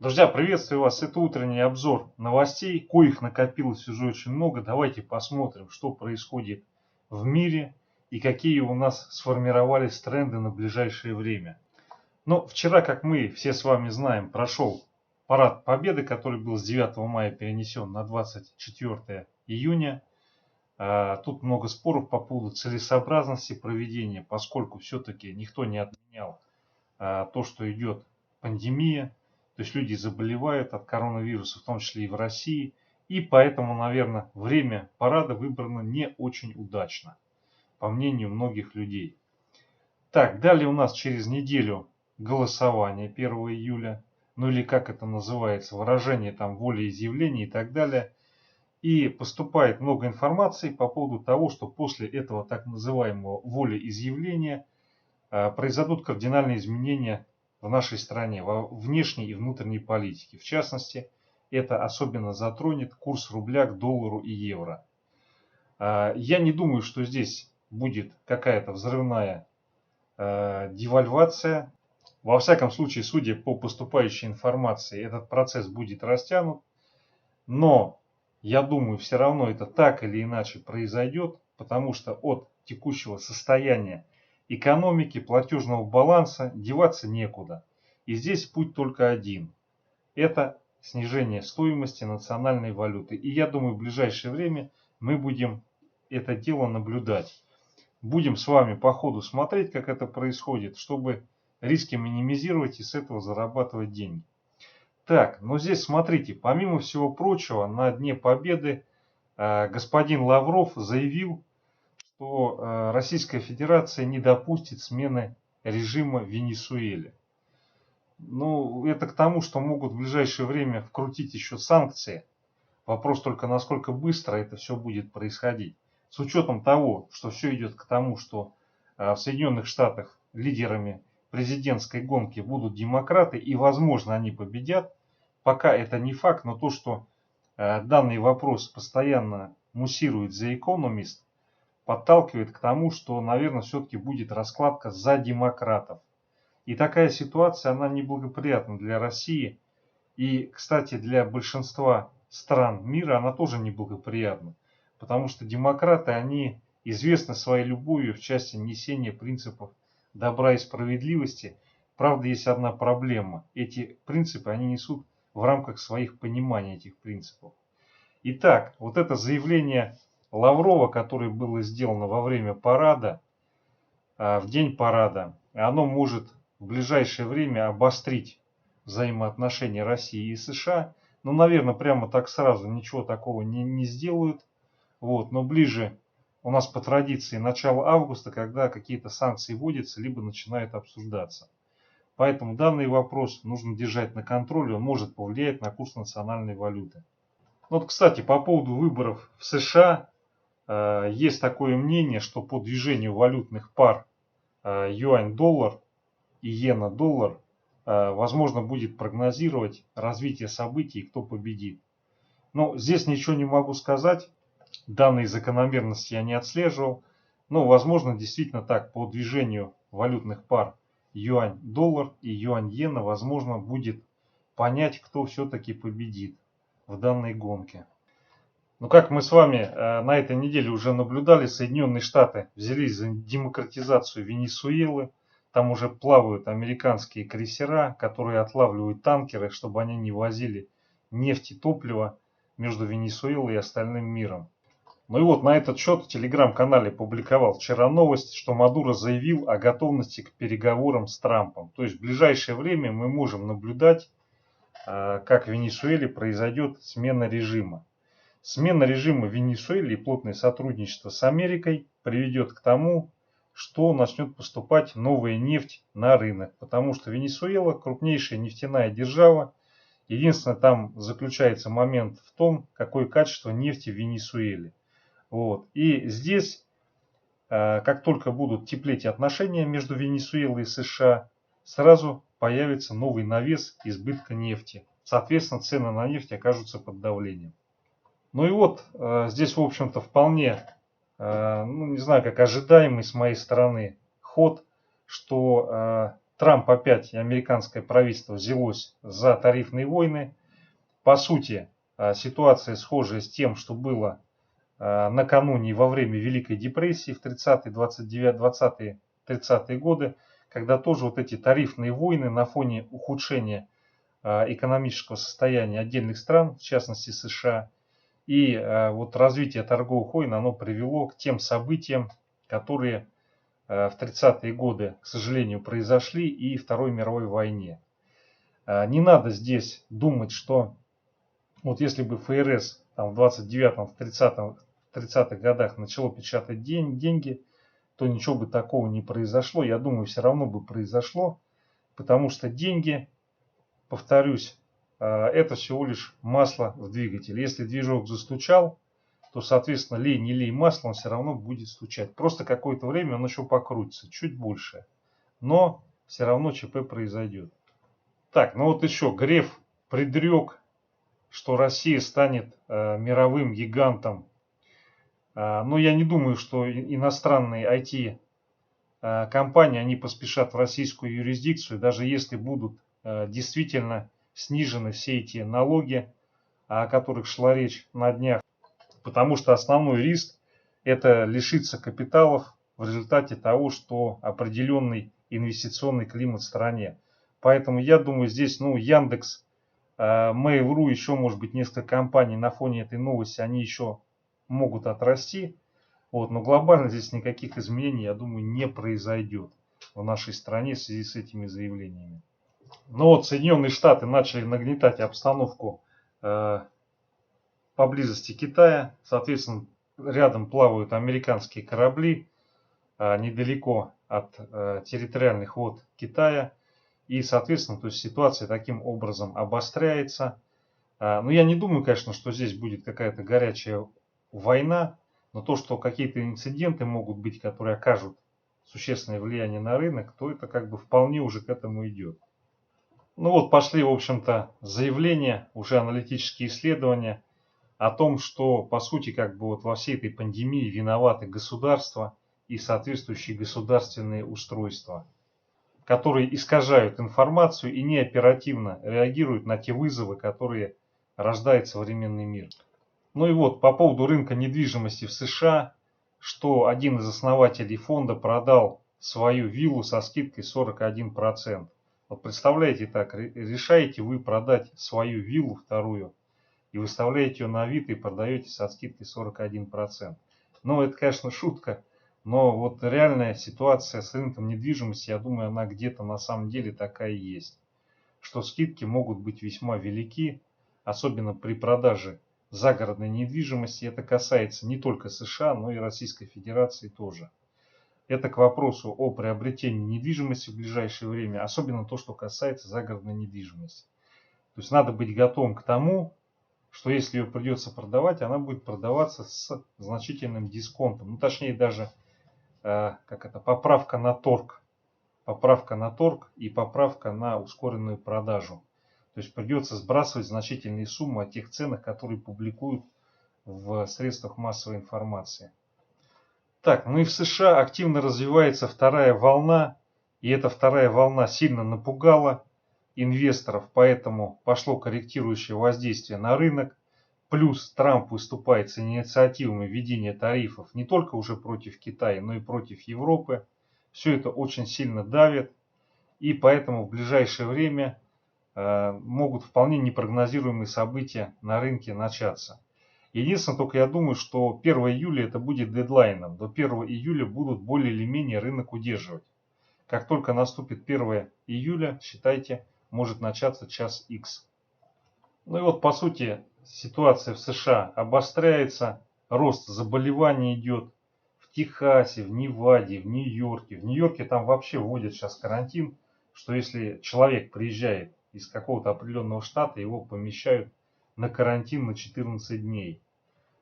Друзья, приветствую вас. Это утренний обзор новостей, коих накопилось уже очень много. Давайте посмотрим, что происходит в мире и какие у нас сформировались тренды на ближайшее время. Но вчера, как мы все с вами знаем, прошел парад Победы, который был с 9 мая перенесен на 24 июня. Тут много споров по поводу целесообразности проведения, поскольку все-таки никто не отменял то, что идет пандемия. То есть люди заболевают от коронавируса, в том числе и в России. И поэтому, наверное, время парада выбрано не очень удачно, по мнению многих людей. Так, далее у нас через неделю голосование 1 июля. Ну или как это называется, выражение там волеизъявления и так далее. И поступает много информации по поводу того, что после этого так называемого волеизъявления произойдут кардинальные изменения в нашей стране, во внешней и внутренней политике. В частности, это особенно затронет курс рубля к доллару и евро. Я не думаю, что здесь будет какая-то взрывная девальвация. Во всяком случае, судя по поступающей информации, этот процесс будет растянут. Но я думаю, все равно это так или иначе произойдет, потому что от текущего состояния экономики, платежного баланса деваться некуда. И здесь путь только один. Это снижение стоимости национальной валюты. И я думаю, в ближайшее время мы будем это дело наблюдать. Будем с вами по ходу смотреть, как это происходит, чтобы риски минимизировать и с этого зарабатывать деньги. Так, но здесь смотрите, помимо всего прочего, на Дне Победы господин Лавров заявил, что Российская Федерация не допустит смены режима в Венесуэле. Ну, это к тому, что могут в ближайшее время вкрутить еще санкции. Вопрос только, насколько быстро это все будет происходить. С учетом того, что все идет к тому, что в Соединенных Штатах лидерами президентской гонки будут демократы, и, возможно, они победят. Пока это не факт, но то, что данный вопрос постоянно муссирует The Economist, подталкивает к тому, что, наверное, все-таки будет раскладка за демократов. И такая ситуация, она неблагоприятна для России. И, кстати, для большинства стран мира она тоже неблагоприятна. Потому что демократы, они известны своей любовью в части несения принципов добра и справедливости. Правда, есть одна проблема. Эти принципы они несут в рамках своих пониманий этих принципов. Итак, вот это заявление Лаврова, которое было сделано во время парада, в день парада, оно может в ближайшее время обострить взаимоотношения России и США. Ну, наверное, прямо так сразу ничего такого не сделают. Вот, но ближе у нас по традиции начало августа, когда какие-то санкции вводятся, либо начинают обсуждаться. Поэтому данный вопрос нужно держать на контроле, он может повлиять на курс национальной валюты. Вот, кстати, по поводу выборов в США, есть такое мнение, что по движению валютных пар юань-доллар и иена-доллар возможно будет прогнозировать развитие событий, кто победит. Но здесь ничего не могу сказать, данные закономерности я не отслеживал, но возможно действительно так по движению валютных пар юань-доллар и юань-иена возможно будет понять, кто все-таки победит в данной гонке. Ну, как мы с вами на этой неделе уже наблюдали, Соединенные Штаты взялись за демократизацию Венесуэлы. Там уже плавают американские крейсера, которые отлавливают танкеры, чтобы они не возили нефть и топливо между Венесуэлой и остальным миром. Ну и вот на этот счет в телеграм-канале публиковал вчера новость, что Мадуро заявил о готовности к переговорам с Трампом. То есть в ближайшее время мы можем наблюдать, как в Венесуэле произойдет смена режима. Смена режима в Венесуэле и плотное сотрудничество с Америкой приведет к тому, что начнет поступать новая нефть на рынок. Потому что Венесуэла крупнейшая нефтяная держава. Единственное, там заключается момент в том, какое качество нефти в Венесуэле. Вот. И здесь, как только будут теплеть отношения между Венесуэлой и США, сразу появится новый навес избытка нефти. Соответственно, цены на нефть окажутся под давлением. Ну и вот здесь, в общем-то, вполне, ну не знаю, как ожидаемый с моей стороны ход, что Трамп опять и американское правительство взялось за тарифные войны. По сути, ситуация схожая с тем, что было накануне и во время Великой депрессии в 30-е, 20-е, 30-е годы, когда тоже вот эти тарифные войны на фоне ухудшения экономического состояния отдельных стран, в частности США, и вот развитие торговых войн, оно привело к тем событиям, которые в 30-е годы, к сожалению, произошли и Второй мировой войне. Не надо здесь думать, что вот если бы ФРС там, в 29-м, в 30-х годах начало печатать деньги, то ничего бы такого не произошло. Я думаю, все равно бы произошло, потому что деньги, повторюсь, это всего лишь масло в двигателе. Если движок застучал, то, соответственно, лей, не лей масло, он все равно будет стучать. Просто какое-то время он еще покрутится, чуть больше. Но все равно ЧП произойдет. Так, ну вот еще Греф предрек, что Россия станет мировым гигантом. Но я не думаю, что иностранные IT-компании, они поспешат в российскую юрисдикцию, даже если будут действительно снижены все эти налоги, о которых шла речь на днях. Потому что основной риск – это лишиться капиталов в результате того, что определенный инвестиционный климат в стране. Поэтому я думаю, здесь Яндекс, Mail.ru, еще может быть несколько компаний на фоне этой новости, они еще могут отрасти. Вот, но глобально здесь никаких изменений, я думаю, не произойдет в нашей стране в связи с этими заявлениями. Но вот Соединенные Штаты начали нагнетать обстановку поблизости Китая. Соответственно, рядом плавают американские корабли, недалеко от территориальных вод Китая. И, соответственно, то есть ситуация таким образом обостряется. Но я не думаю, конечно, что здесь будет какая-то горячая война. Но то, что какие-то инциденты могут быть, которые окажут существенное влияние на рынок, то это как бы вполне уже к этому идет. Ну вот пошли, в общем-то, заявления, уже аналитические исследования о том, что по сути как бы вот во всей этой пандемии виноваты государства и соответствующие государственные устройства, которые искажают информацию и неоперативно реагируют на те вызовы, которые рождает современный мир. Ну и вот по поводу рынка недвижимости в США, что один из основателей фонда продал свою виллу со скидкой 41%. Вот представляете так, решаете вы продать свою виллу вторую и выставляете ее на Авито и продаете со скидкой 41%. Ну это, конечно, шутка, но вот реальная ситуация с рынком недвижимости, я думаю, она где-то на самом деле такая и есть. Что скидки могут быть весьма велики, особенно при продаже загородной недвижимости. Это касается не только США, но и Российской Федерации тоже. Это к вопросу о приобретении недвижимости в ближайшее время, особенно то, что касается загородной недвижимости. То есть надо быть готовым к тому, что если ее придется продавать, она будет продаваться с значительным дисконтом. Ну, точнее даже поправка на торг. Поправка на торг и поправка на ускоренную продажу. То есть придется сбрасывать значительные суммы от тех ценах, которые публикуют в средствах массовой информации. Так, ну и в США активно развивается вторая волна, и эта вторая волна сильно напугала инвесторов, поэтому пошло корректирующее воздействие на рынок. Плюс Трамп выступает с инициативами введения тарифов не только уже против Китая, но и против Европы. Все это очень сильно давит, и поэтому в ближайшее время могут вполне непрогнозируемые события на рынке начаться. Единственное, только я думаю, что 1 июля это будет дедлайном. До 1 июля будут более или менее рынок удерживать. Как только наступит 1 июля, считайте, может начаться час X. Ну и вот по сути ситуация в США обостряется, рост заболеваний идет в Техасе, в Неваде, в Нью-Йорке. В Нью-Йорке там вообще вводят сейчас карантин, что если человек приезжает из какого-то определенного штата, его помещают на карантин на 14 дней.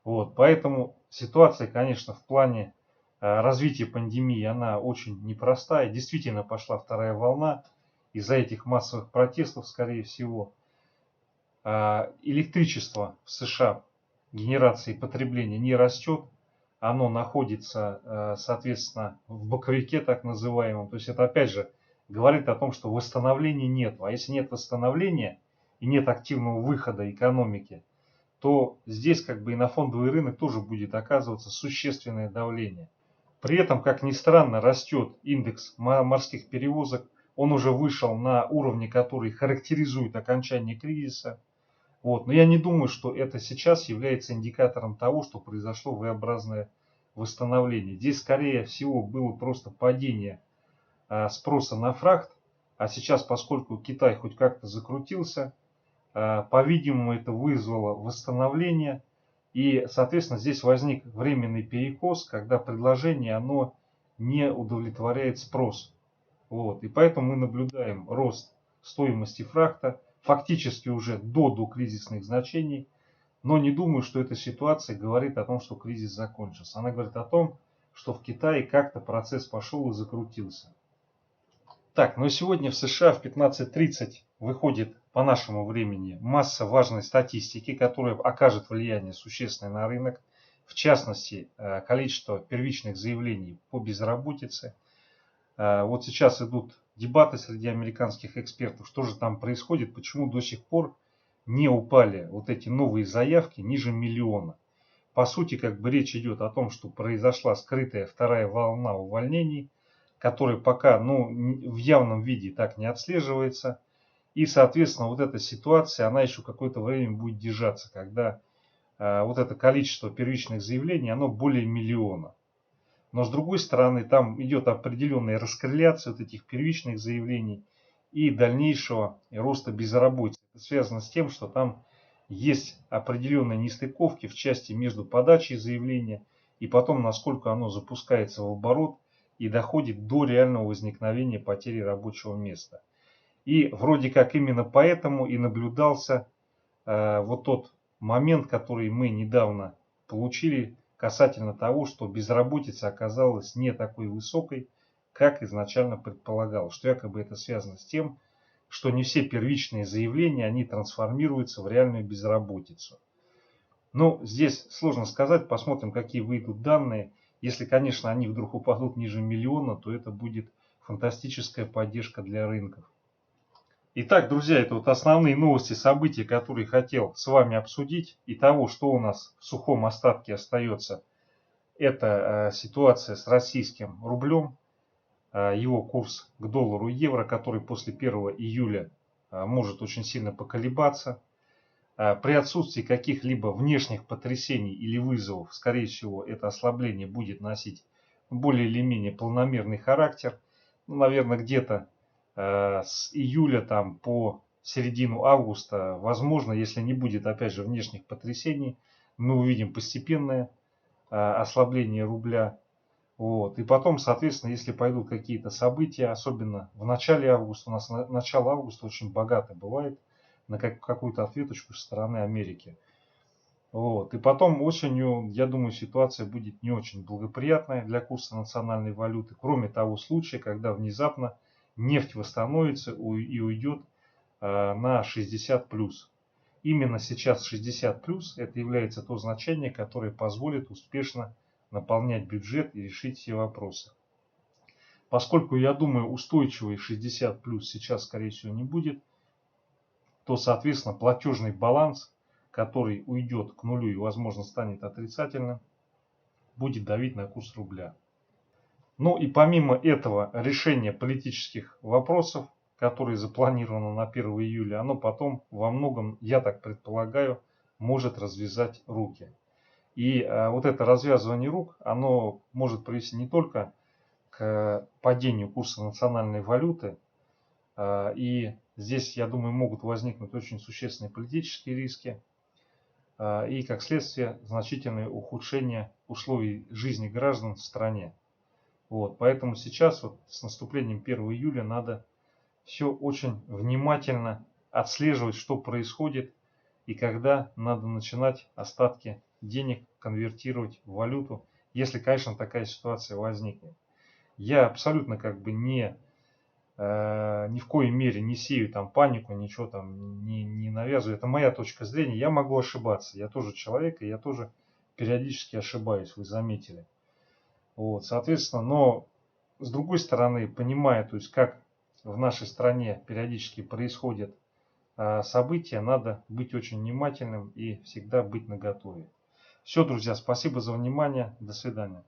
Вот, поэтому ситуация, конечно, в плане развития пандемии, она очень непростая. Действительно пошла вторая волна из-за этих массовых протестов, скорее всего. Электричество в США, генерация и потребление не растет. Оно находится, соответственно, в боковике так называемом. То есть это опять же говорит о том, что восстановления нет. А если нет восстановления и нет активного выхода экономики, то здесь как бы и на фондовый рынок тоже будет оказываться существенное давление. При этом, как ни странно, растет индекс морских перевозок. Он уже вышел на уровни, которые характеризуют окончание кризиса. Вот. Но я не думаю, что это сейчас является индикатором того, что произошло V-образное восстановление. Здесь, скорее всего, было просто падение спроса на фрахт. А сейчас, поскольку Китай хоть как-то закрутился, по-видимому, это вызвало восстановление. И, соответственно, здесь возник временный перекос, когда предложение оно не удовлетворяет спрос. Вот. И поэтому мы наблюдаем рост стоимости фрахта фактически уже до докризисных значений. Но не думаю, что эта ситуация говорит о том, что кризис закончился. Она говорит о том, что в Китае как-то процесс пошел и закрутился. Так, ну и сегодня в США в 15:30 выходит по нашему времени масса важной статистики, которая окажет влияние существенное на рынок. В частности, количество первичных заявлений по безработице. Вот сейчас идут дебаты среди американских экспертов, что же там происходит, почему до сих пор не упали вот эти новые заявки ниже миллиона. По сути, как бы речь идет о том, что произошла скрытая вторая волна увольнений, которая пока в явном виде так не отслеживается. И, соответственно, вот эта ситуация, она еще какое-то время будет держаться, когда вот это количество первичных заявлений, оно более миллиона. Но с другой стороны, там идет определенная раскорреляция вот этих первичных заявлений и дальнейшего роста безработицы. Это связано с тем, что там есть определенные нестыковки в части между подачей заявления и потом, насколько оно запускается в оборот и доходит до реального возникновения потери рабочего места. И вроде как именно поэтому и наблюдался вот тот момент, который мы недавно получили касательно того, что безработица оказалась не такой высокой, как изначально предполагалось. Что якобы это связано с тем, что не все первичные заявления, они трансформируются в реальную безработицу. Ну, здесь сложно сказать, посмотрим, какие выйдут данные. Если, конечно, они вдруг упадут ниже миллиона, то это будет фантастическая поддержка для рынков. Итак, друзья, это вот основные новости, события, которые хотел с вами обсудить. И того, что у нас в сухом остатке остается, это ситуация с российским рублем, его курс к доллару и евро, который после 1 июля может очень сильно поколебаться. При отсутствии каких-либо внешних потрясений или вызовов, скорее всего, это ослабление будет носить более или менее планомерный характер. Ну, наверное, где-то с июля там, по середину августа, возможно, если не будет, опять же, внешних потрясений, мы увидим постепенное ослабление рубля. Вот. И потом, соответственно, если пойдут какие-то события, особенно в начале августа, у нас начало августа очень богато бывает на какую-то ответочку со стороны Америки. Вот. И потом осенью, я думаю, ситуация будет не очень благоприятная для курса национальной валюты. Кроме того случая, когда внезапно нефть восстановится и уйдет на 60 плюс. Именно сейчас 60 плюс это является то значение, которое позволит успешно наполнять бюджет и решить все вопросы. Поскольку, я думаю, устойчивый 60 плюс сейчас, скорее всего, не будет, то, соответственно, платежный баланс, который уйдет к нулю и, возможно, станет отрицательным, будет давить на курс рубля. Ну и помимо этого решения политических вопросов, которые запланированы на 1 июля, оно потом во многом, я так предполагаю, может развязать руки. И вот это развязывание рук, оно может привести не только к падению курса национальной валюты, и здесь, я думаю, могут возникнуть очень существенные политические риски, и как следствие значительное ухудшение условий жизни граждан в стране. Вот, поэтому сейчас вот с наступлением 1 июля надо все очень внимательно отслеживать, что происходит и когда надо начинать остатки денег конвертировать в валюту, если, конечно, такая ситуация возникнет. Я абсолютно как бы ни в коей мере не сею там панику, ничего там не навязываю. Это моя точка зрения. Я могу ошибаться. Я тоже человек, и я тоже периодически ошибаюсь, вы заметили. Вот, соответственно, но с другой стороны, понимая, то есть как в нашей стране периодически происходят события, надо быть очень внимательным и всегда быть наготове. Все, друзья, спасибо за внимание. До свидания.